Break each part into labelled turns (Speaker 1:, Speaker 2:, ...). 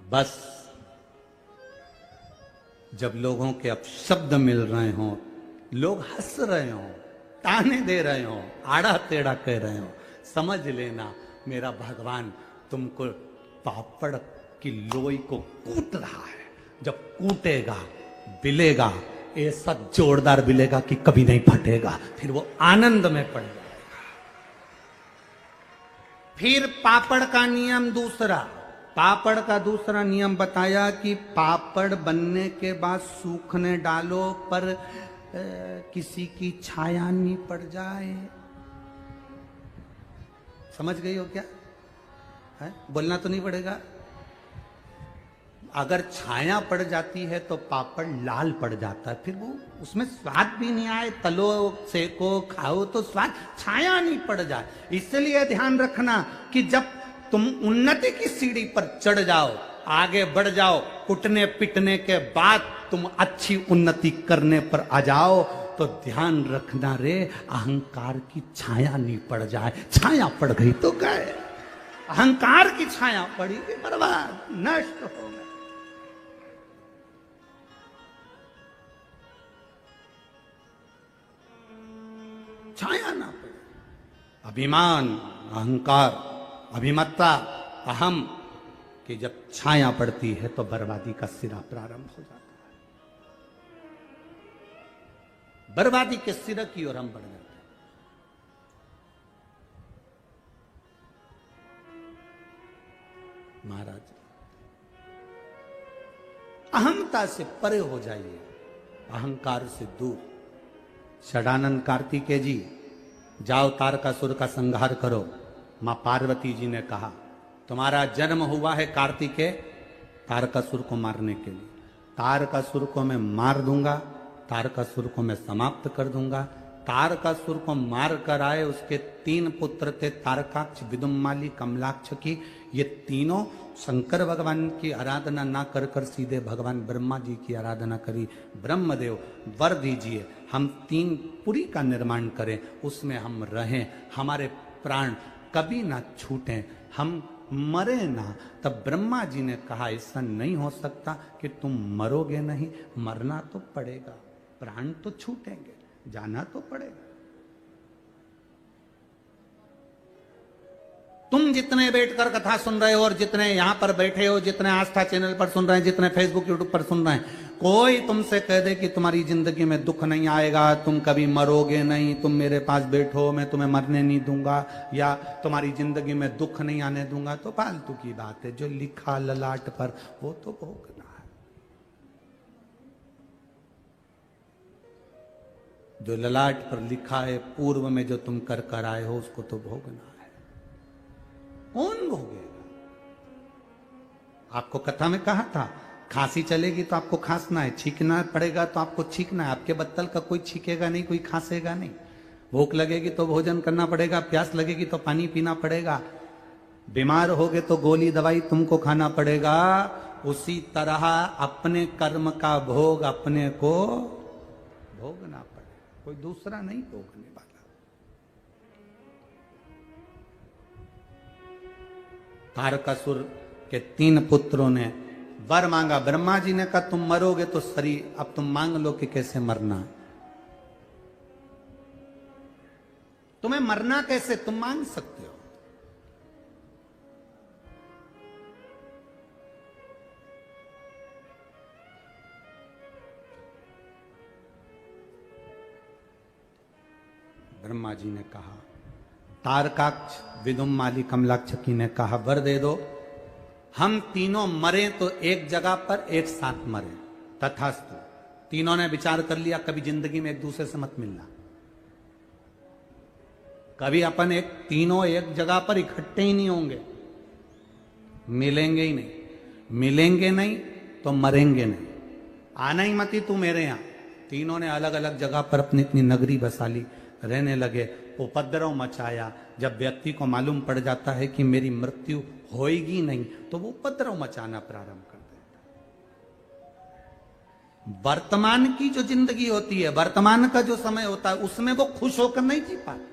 Speaker 1: बस जब लोगों के अपशब्द मिल रहे हों, लोग हंस रहे हों, ताने दे रहे हों, आड़ा टेढ़ा कह रहे हों, समझ लेना मेरा भगवान तुमको पापड़ की लोई को कूट रहा है। जब कूटेगा, बिलेगा, ऐसा जोरदार बिलेगा कि कभी नहीं फटेगा, फिर वो आनंद में पड़ जाएगा। फिर पापड़ का नियम दूसरा, पापड़ का दूसरा नियम बताया कि पापड़ बनने के बाद सूखने डालो, पर किसी की छाया नहीं पड़ जाए। समझ गई हो क्या है? बोलना तो नहीं पड़ेगा। अगर छाया पड़ जाती है तो पापड़ लाल पड़ जाता है, फिर वो उसमें स्वाद भी नहीं आए। तलो, सेको, खाओ तो स्वाद, छाया नहीं पड़ जाए। इसलिए ध्यान रखना कि जब तुम उन्नति की सीढ़ी पर चढ़ जाओ, आगे बढ़ जाओ, कुटने पिटने के बाद तुम अच्छी उन्नति करने पर आ जाओ, तो ध्यान रखना रे, अहंकार की छाया नहीं पड़ जाए। छाया पड़ गई तो गए, अहंकार की छाया पड़ी कि बर्बाद, नष्ट हो गए। छाया ना पड़े। अभिमान, अहंकार, अभिमत्ता, अहम कि जब छाया पड़ती है तो बर्बादी का सिरा प्रारंभ हो जाता है। बर्बादी के सिरे की ओर हम बढ़ जाते हैं। महाराज, अहमता से परे हो जाइए, अहंकार से दूर। षडानंद कार्तिकेय जी, जाओ तारकासुर का संहार करो। मां पार्वती जी ने कहा, तुम्हारा जन्म हुआ है कार्तिकेय तारकासुर को मारने के लिए। तारकासुर को मैं मार दूंगा, तारकासुर को मैं समाप्त कर दूंगा। तारकासुर को मार कर आए, उसके 3 पुत्र थे, तारकाक्ष, विदुम्माली, कमलाक्ष की। ये तीनों शंकर भगवान की आराधना ना कर कर सीधे भगवान ब्रह्मा जी की आराधना करी। ब्रह्मदेव, वर दीजिए, हम 3 पुरी का निर्माण करें, उसमें हम रहें, हमारे प्राण कभी ना छूटें, हम मरे ना। तब ब्रह्मा जी ने कहा, ऐसा नहीं हो सकता कि तुम मरोगे नहीं, मरना तो पड़ेगा, प्राण तो छूटेंगे, जाना तो पड़ेगा। तुम जितने बैठकर कथा सुन रहे हो और जितने यहां पर बैठे हो, जितने आस्था चैनल पर सुन रहे हैं, जितने फेसबुक यूट्यूब पर सुन रहे हैं, कोई तुमसे कह दे कि तुम्हारी जिंदगी में दुख नहीं आएगा, तुम कभी मरोगे नहीं, तुम मेरे पास बैठो, मैं तुम्हें मरने नहीं दूंगा, या तुम्हारी जिंदगी में दुख नहीं आने दूंगा, तो फालतू की बात है। जो लिखा ललाट पर वो तो भोगना है। जो ललाट पर लिखा है, पूर्व में जो तुम कर कर आए हो, उसको तो भोगना है। कौन भोगेगा? आपको कथा में कहा था, खांसी चलेगी तो आपको खांसना है, छींकना पड़ेगा तो आपको छींकना है। आपके बत्तल का कोई छींकेगा नहीं, कोई खांसेगा नहीं। भूख लगेगी तो भोजन करना पड़ेगा, प्यास लगेगी तो पानी पीना पड़ेगा, बीमार होगे तो गोली दवाई तुमको खाना पड़ेगा। उसी तरह अपने कर्म का भोग अपने को भोगना पड़ेगा, कोई दूसरा नहीं भोगने वाला। तारकासुर के 3 पुत्रों ने वर मांगा, ब्रह्मा जी ने कहा तुम मरोगे तो शरीर, अब तुम मांग लो कि कैसे मरना। तुम्हें मरना कैसे, तुम मांग सकते हो। ब्रह्मा जी ने कहा, तारकाक्ष, विदुम्माली, कमलाक्षकी ने कहा वर दे दो, हम तीनों मरे तो एक जगह पर एक साथ मरे। तथास्तु। तीनों ने विचार कर लिया, कभी जिंदगी में एक दूसरे से मत मिलना, कभी अपन तीनों एक जगह पर इकट्ठे ही नहीं होंगे, मिलेंगे ही नहीं। मिलेंगे नहीं तो मरेंगे नहीं। आना ही मत ही तू मेरे यहां। तीनों ने अलग अलग जगह पर अपनी अपनी नगरी बसा ली, रहने लगे, उपद्रव मचाया। जब व्यक्ति को मालूम पड़ जाता है कि मेरी मृत्यु होएगी नहीं, तो वो उपद्रव मचाना प्रारंभ कर देता है। वर्तमान की जो जिंदगी होती है, वर्तमान का जो समय होता है, उसमें वो खुश होकर नहीं जी पाता,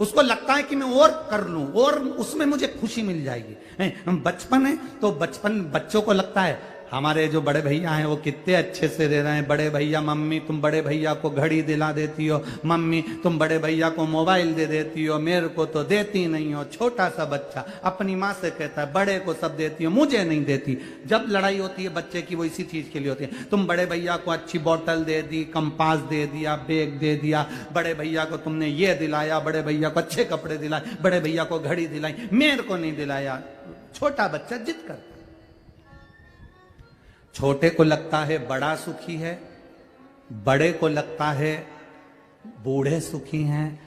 Speaker 1: उसको लगता है कि मैं और कर लूं और उसमें मुझे खुशी मिल जाएगी। बचपन है तो बचपन बच्चों को लगता है हमारे जो बड़े भैया हैं वो कितने अच्छे से रह रहे हैं। बड़े भैया, मम्मी तुम बड़े भैया को घड़ी दिला देती हो, मम्मी तुम बड़े भैया को मोबाइल दे देती हो, मेरे को तो देती नहीं हो। छोटा सा बच्चा अपनी माँ से कहता है बड़े को सब देती हो, मुझे नहीं देती। जब लड़ाई होती है बच्चे की वो इसी चीज के लिए होती है। तुम बड़े भैया को अच्छी बोतल दे दी, कंपास दे दिया, बैग दे दिया, बड़े भैया को तुमने ये दिलाया, बड़े भैया को अच्छे कपड़े दिलाए, बड़े भैया को घड़ी दिलाई, मेरे को नहीं दिलाया। छोटा बच्चा जिद करता। छोटे को लगता है बड़ा सुखी है, बड़े को लगता है बूढ़े सुखी हैं।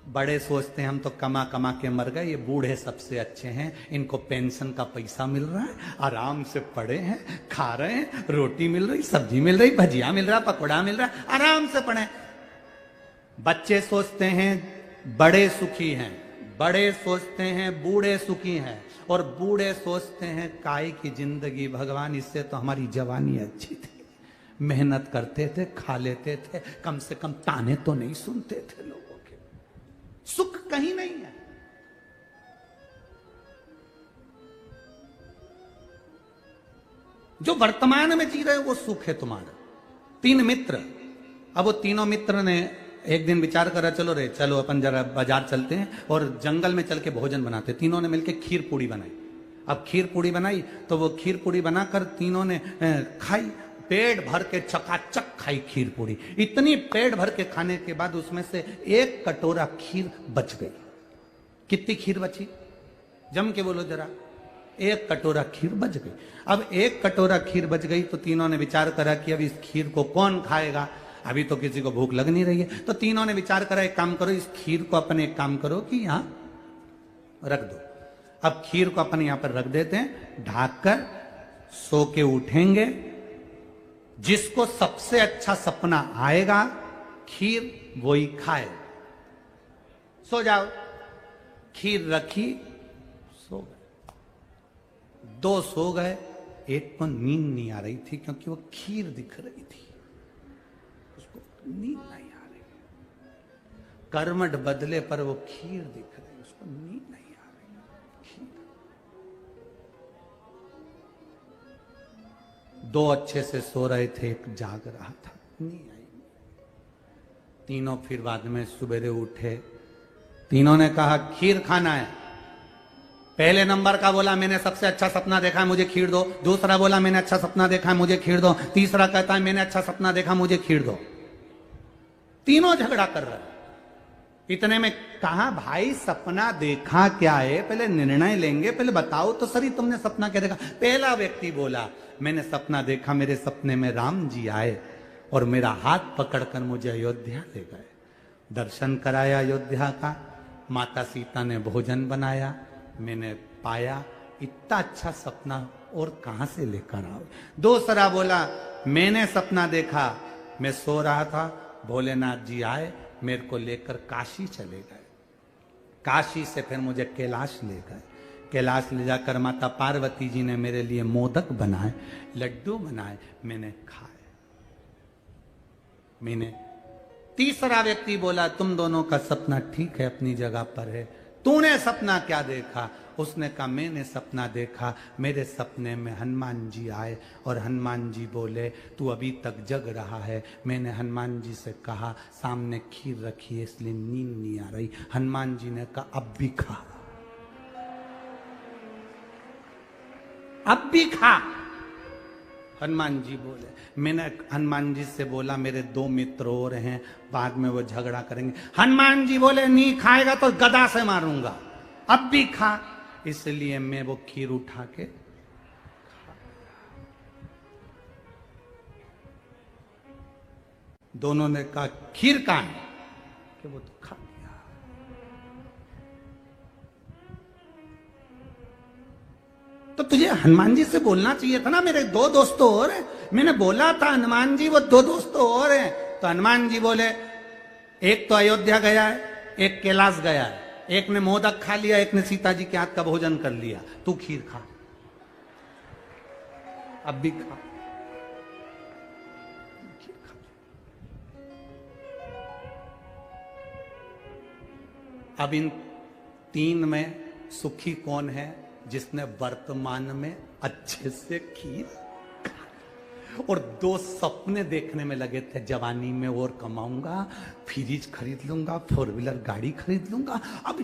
Speaker 1: बड़े सोचते हैं हम तो कमा कमा के मर गए, ये बूढ़े सबसे अच्छे हैं, इनको पेंशन का पैसा मिल रहा है, आराम से पड़े हैं, खा रहे हैं, रोटी मिल रही, सब्जी मिल रही, भजिया मिल रहा, पकौड़ा मिल रहा, आराम से पड़े। बच्चे सोचते हैं बड़े सुखी हैं, बड़े सोचते हैं बूढ़े सुखी हैं, और बूढ़े सोचते हैं काय की जिंदगी भगवान, इससे तो हमारी जवानी अच्छी थी, मेहनत करते थे, खा लेते थे, कम से कम ताने तो नहीं सुनते थे लोगों के। सुख कहीं नहीं है। जो वर्तमान में जी रहे हो वो सुख है तुम्हारा। 3 मित्र, अब वो तीनों मित्र ने एक दिन विचार करा, चलो रे चलो अपन जरा बाजार चलते हैं और जंगल में चल के भोजन बनाते। तीनों ने मिलके खीर पूड़ी बनाई। अब खीर पूड़ी बनाई तो वो खीर पूड़ी बनाकर तीनों ने खाई, पेट भर के चकाचक खाई खीर पूड़ी। इतनी पेट भर के खाने के बाद उसमें से 1 कटोरा खीर बच गई। कितनी खीर बची? जम के बोलो जरा। 1 कटोरा खीर बच गई। अब 1 कटोरा खीर बच गई तो तीनों ने विचार करा कि अब इस खीर को कौन खाएगा, अभी तो किसी को भूख लग नहीं रही है। तो तीनों ने विचार करा एक काम करो, इस खीर को अपन एक काम करो कि यहां रख दो। अब खीर को अपन यहां पर रख देते हैं, ढाककर सो के उठेंगे, जिसको सबसे अच्छा सपना आएगा खीर वही खाए। सो जाओ। खीर रखी, सो गए। 2 सो गए, एक को नींद नहीं आ रही थी क्योंकि वो खीर दिख रही थी, नींद नहीं आ रही। कर्मठ बदले पर वो खीर दिख रही, उसको नींद नहीं आ रही। खीर। 2 अच्छे से सो रहे थे, एक जाग रहा था, नींद आई। तीनों फिर बाद में सुबेरे उठे, तीनों ने कहा खीर खाना है। पहले नंबर का बोला मैंने सबसे अच्छा सपना देखा है, मुझे खीर दो। दूसरा बोला मैंने अच्छा सपना देखा है, मुझे खीर दो। तीसरा कहता है मैंने अच्छा सपना देखा, मुझे खीर दो। तीनों झगड़ा कर रहे। इतने में कहा भाई सपना देखा क्या है, पहले निर्णय लेंगे, पहले बताओ तो सही तुमने सपना क्या देखा। पहला व्यक्ति बोला मैंने सपना देखा, मेरे सपने में राम जी आए और मेरा हाथ पकड़कर मुझे अयोध्या ले गए, दर्शन कराया अयोध्या का, माता सीता ने भोजन बनाया, मैंने पाया इतना अच्छा सपना और कहां से लेकर आओ। दूसरा बोला मैंने सपना देखा, मैं सो रहा था, भोलेनाथ जी आए, मेरे को लेकर काशी चले गए, काशी से फिर मुझे कैलाश ले गए, कैलाश ले जाकर माता पार्वती जी ने मेरे लिए मोदक बनाए, लड्डू बनाए, मैंने खाए। मैंने तीसरा व्यक्ति बोला तुम दोनों का सपना ठीक है, अपनी जगह पर है, तूने सपना क्या देखा? उसने कहा मैंने सपना देखा, मेरे सपने में हनुमान जी आए और हनुमान जी बोले तू अभी तक जग रहा है। मैंने हनुमान जी से कहा सामने खीर रखी है इसलिए नींद नहीं आ रही। हनुमान जी ने कहा अब भी खा, अब भी खा। हनुमान जी बोले, मैंने हनुमान जी से बोला मेरे 2 मित्र और हैं, बाद में वो झगड़ा करेंगे। हनुमान जी बोले नहीं खाएगा तो गदा से मारूंगा, अब भी खा। इसलिए मैं वो खीर उठा के दोनों ने कहा खीर कहां है, कि वो तो खा लिया। तो तुझे हनुमान जी से बोलना चाहिए था ना, मेरे 2 दोस्तों और हैं। मैंने बोला था हनुमान जी वो 2 दोस्तों और हैं। तो हनुमान जी बोले एक तो अयोध्या गया है, एक कैलाश गया है, एक ने मोदक खा लिया, एक ने सीता जी के हाथ का भोजन कर लिया, तू खीर खा, अब भी खा। अब इन तीन में सुखी कौन है? जिसने वर्तमान में अच्छे से खीर और दो सपने देखने में लगे थे, जवानी में और कमाऊंगा, फ्रिज खरीद लूंगा, 4 व्हीलर गाड़ी खरीद लूंगा। अब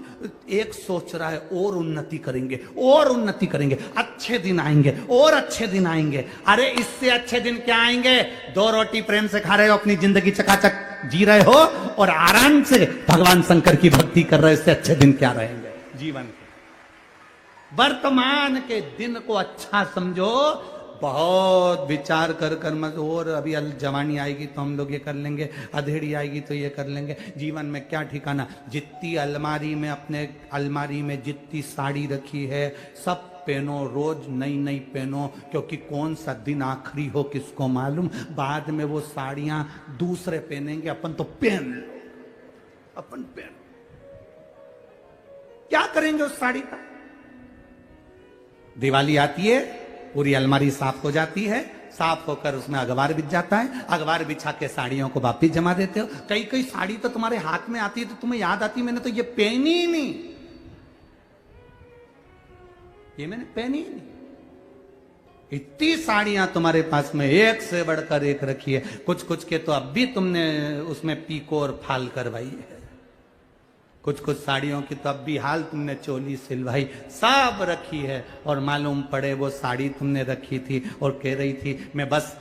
Speaker 1: एक सोच रहा है और उन्नति करेंगे, और उन्नति करेंगे, अच्छे दिन आएंगे और अच्छे दिन आएंगे। अरे इससे अच्छे दिन क्या आएंगे? 2 रोटी प्रेम से खा रहे हो, अपनी जिंदगी चकाचक जी रहे हो और आराम से भगवान शंकर की भक्ति कर रहे हो, इससे अच्छे दिन क्या रहेंगे जीवन के? वर्तमान के दिन को अच्छा समझो, बहुत विचार कर कर मत। और अभी जवानी आएगी तो हम लोग ये कर लेंगे, अधेड़ी आएगी तो ये कर लेंगे। जीवन में क्या ठिकाना? जितनी अलमारी में, अपने अलमारी में जितनी साड़ी रखी है सब पहनो, रोज नई नई पहनो, क्योंकि कौन सा दिन आखिरी हो किसको मालूम। बाद में वो साड़ियां दूसरे पहनेंगे, अपन तो पहन लो, अपन पहन। क्या करेंगे उस साड़ी का? दिवाली आती है, पूरी अलमारी साफ हो जाती है, साफ होकर उसमें अखबार बिछ जाता है, अखबार बिछा के साड़ियों को वापिस जमा देते हो। कई कई साड़ी तो तुम्हारे हाथ में आती है तो तुम्हें याद आती है, मैंने तो ये पहनी ही नहीं, ये मैंने पहनी ही नहीं। इतनी साड़ियां तुम्हारे पास में एक से बढ़कर एक रखी है। कुछ कुछ के तो अब भी तुमने उसमें पीको और फाल करवाई है, कुछ कुछ साड़ियों की तो अब भी हाल तुमने चोली सिलवाई, सब रखी है। और मालूम पड़े वो साड़ी तुमने रखी थी और कह रही थी मैं बस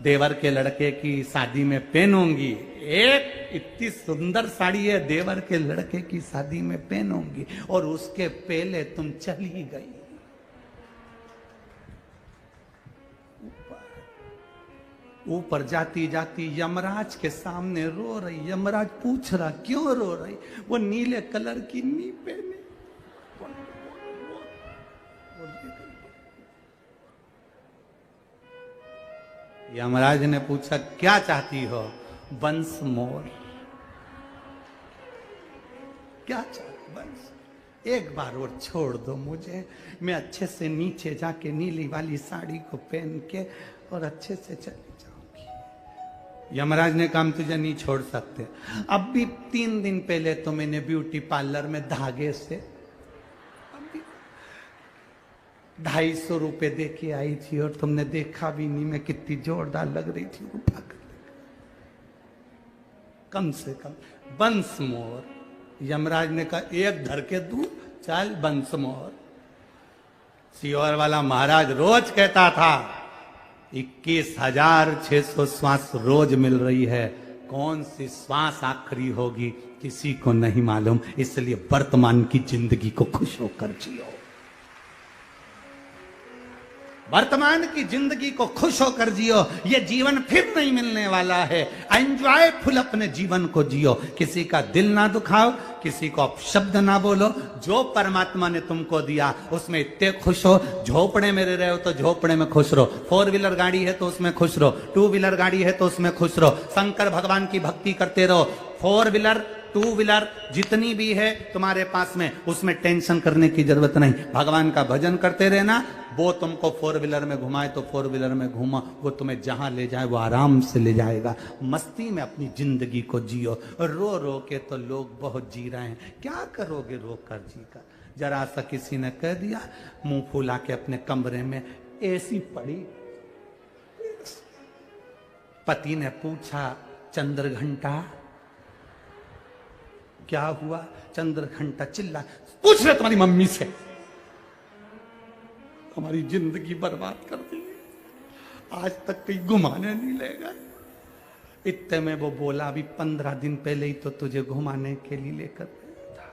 Speaker 1: देवर के लड़के की शादी में पहनूंगी। एक इतनी सुंदर साड़ी है, देवर के लड़के की शादी में पहनूंगी, और उसके पहले तुम चली गई। ऊपर जाती जाती यमराज के सामने रो रही। यमराज पूछ रहा क्यों रो रही? वो नीले कलर की नी पहने। यमराज ने पूछा क्या चाहती हो? Once more. क्या चाहती? वंस, एक बार और छोड़ दो मुझे, मैं अच्छे से नीचे जाके नीली वाली साड़ी को पहन के और अच्छे से चली जाऊंगी। यमराज ने कहा तुझे नहीं छोड़ सकते। अब भी 3 दिन पहले तो मैंने ब्यूटी पार्लर में धागे से 250 रुपए दे के आई थी और तुमने देखा भी नहीं मैं कितनी जोरदार लग रही थी। उठा कर कम से कम वंस मोर। यमराज ने कहा एक धर के दूं, चल वंस मोर। सीहोर वाला महाराज रोज कहता था 21,600 श्वास रोज मिल रही है, कौन सी श्वास आखिरी होगी किसी को नहीं मालूम। इसलिए वर्तमान की जिंदगी को खुश होकर जियो, वर्तमान की जिंदगी को खुश होकर जियो। ये जीवन फिर नहीं मिलने वाला है। एंजॉयफुल अपने जीवन को जियो, किसी का दिल ना दुखाओ, किसी को अपशब्द ना बोलो। जो परमात्मा ने तुमको दिया उसमें इतने खुश हो। झोपड़े में रह रहे हो तो झोपड़े में खुश रहो, 4 व्हीलर गाड़ी है तो उसमें खुश रहो, 2 व्हीलर गाड़ी है तो उसमें खुश रहो। शंकर भगवान की भक्ति करते रहो। 4 व्हीलर 2 व्हीलर जितनी भी है तुम्हारे पास में, उसमें टेंशन करने की जरूरत नहीं। भगवान का भजन करते रहना। वो तुमको 4 व्हीलर में घुमाए तो 4 व्हीलर में घुमा, वो तुम्हें जहां ले जाए वो आराम से ले जाएगा। मस्ती में अपनी जिंदगी को जियो। रो रो के तो लोग बहुत जी रहे हैं, क्या करोगे रो कर जी कर? जरा सा किसी ने कह दिया, मुंह फुला के अपने कमरे में एसी पड़ी। पति ने पूछा चंद्र घंटा क्या हुआ? चंद्र घंटा चिल्ला, पूछ रहे तुम्हारी मम्मी से, हमारी जिंदगी बर्बाद कर दी, आज तक कहीं घुमाने नहीं ले गए। इतने में वो बोला अभी 15 दिन पहले ही तो तुझे घुमाने के लिए लेकर गया था।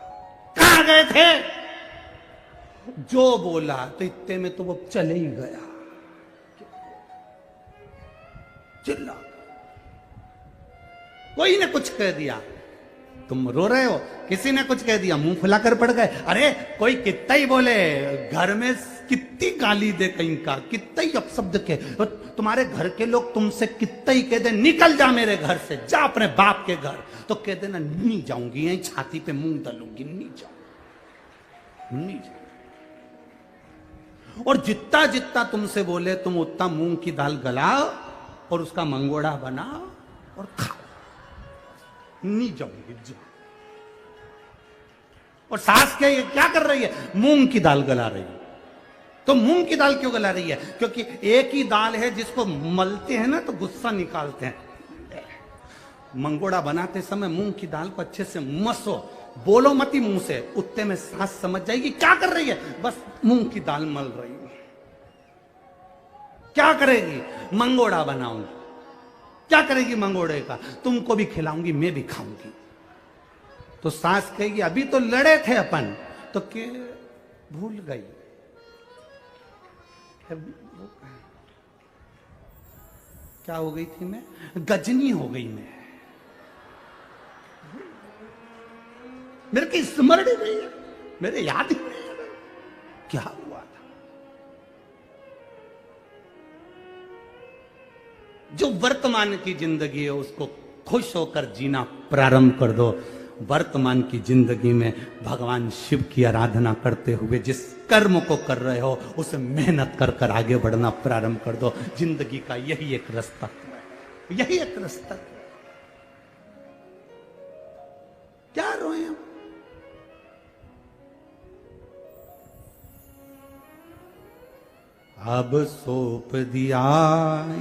Speaker 1: कहां गए थे? जो बोला तो इतने में तो वो चले ही गया। चिल्ला, कोई ने कुछ कह दिया, तुम रो रहे हो, किसी ने कुछ कह दिया, मुंह फुलाकर पड़ गए। अरे कोई कितना ही बोले, घर में कितनी गाली दे कहीं का, कितना ही अपशब्द के, तुम्हारे घर के लोग तुमसे कितना ही कह दे निकल जा मेरे घर से, जा अपने बाप के घर, तो कह देना नहीं जाऊंगी, यहीं छाती पे मुंह दलूंगी, नहीं जाऊंगी, नहीं जाऊंगी। और जितना जितना तुमसे बोले तुम उतना मूंग की दाल गलाओ और उसका मंगोड़ा बनाओ और खाओ, नहीं जाऊंगी, जाओ। और सास क्या कर रही है? मूंग की दाल गला रही है। तो मूंग की दाल क्यों गला रही है? क्योंकि एक ही दाल है जिसको मलते हैं ना तो गुस्सा निकालते हैं। मंगोड़ा बनाते समय मूंग की दाल को अच्छे से मसो, बोलो मती मुंह से, उतने में सास समझ जाएगी क्या कर रही है, बस मूंग की दाल मल रही है। क्या करेगी? मंगोड़ा बनाऊंगी। क्या करेगी मंगोड़े का? तुमको भी खिलाऊंगी, मैं भी खाऊंगी। तो सास कहेगी अभी तो लड़े थे अपन, तो के भूल गई। क्या हो गई थी मैं? गजनी हो गई मैं। मेरे की स्मरण ही नहीं है, मेरे याद ही नहीं है क्या हुआ था। जो वर्तमान की जिंदगी है उसको खुश होकर जीना प्रारंभ कर दो। वर्तमान की जिंदगी में भगवान शिव की आराधना करते हुए जिस कर्म को कर रहे हो उसे मेहनत कर कर आगे बढ़ना प्रारंभ कर दो। जिंदगी का यही एक रास्ता है, यही एक रास्ता है। क्या रोए हम? अब सौंप दिया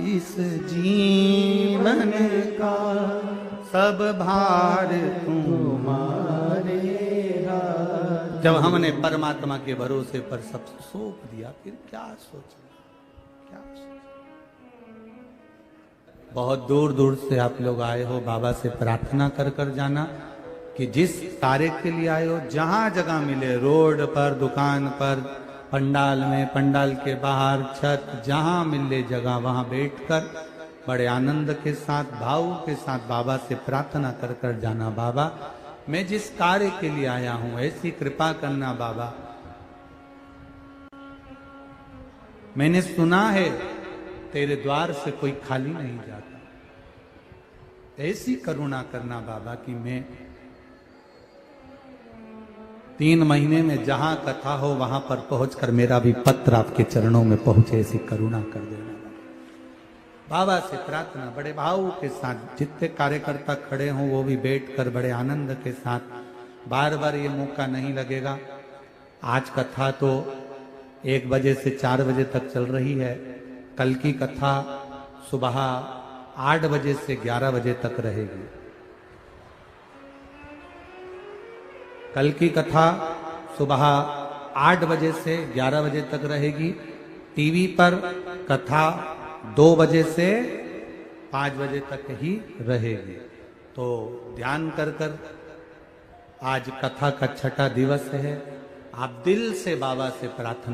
Speaker 1: इस जीवन का सब भार तुम्हारे। जब हमने परमात्मा के भरोसे पर सब सौंप दिया फिर क्या सोचना, क्या सोचना। बहुत दूर दूर से आप लोग आए हो, बाबा से प्रार्थना कर कर जाना कि जिस कार्य के लिए आए हो जहां जगह मिले, रोड पर, दुकान पर, पंडाल में, पंडाल के बाहर, छत, जहां मिले जगह वहां बैठकर बड़े आनंद के साथ, भाव के साथ बाबा से प्रार्थना कर कर जाना, बाबा मैं जिस कार्य के लिए आया हूं ऐसी कृपा करना बाबा। मैंने सुना है तेरे द्वार से कोई खाली नहीं जाता, ऐसी करुणा करना बाबा कि मैं 3 महीने में जहां कथा हो वहां पर पहुंचकर मेरा भी पत्र आपके चरणों में पहुंचे, ऐसी करुणा कर देना बाबा से प्रार्थना। बड़े भाव के साथ जितने कार्यकर्ता खड़े हों वो भी बैठकर बड़े आनंद के साथ। बार बार ये मौका नहीं लगेगा। आज कथा तो 1 बजे से 4 बजे तक चल रही है। कल की कथा सुबह 8 बजे से 11 बजे तक रहेगी। कल की कथा सुबह 8 बजे से 11 बजे तक रहेगी। टीवी पर कथा 2 बजे से 5 बजे तक ही रहेगी। तो ध्यान कर कर, आज कथा का 6ठा दिवस है। आप दिल से बाबा से प्रार्थना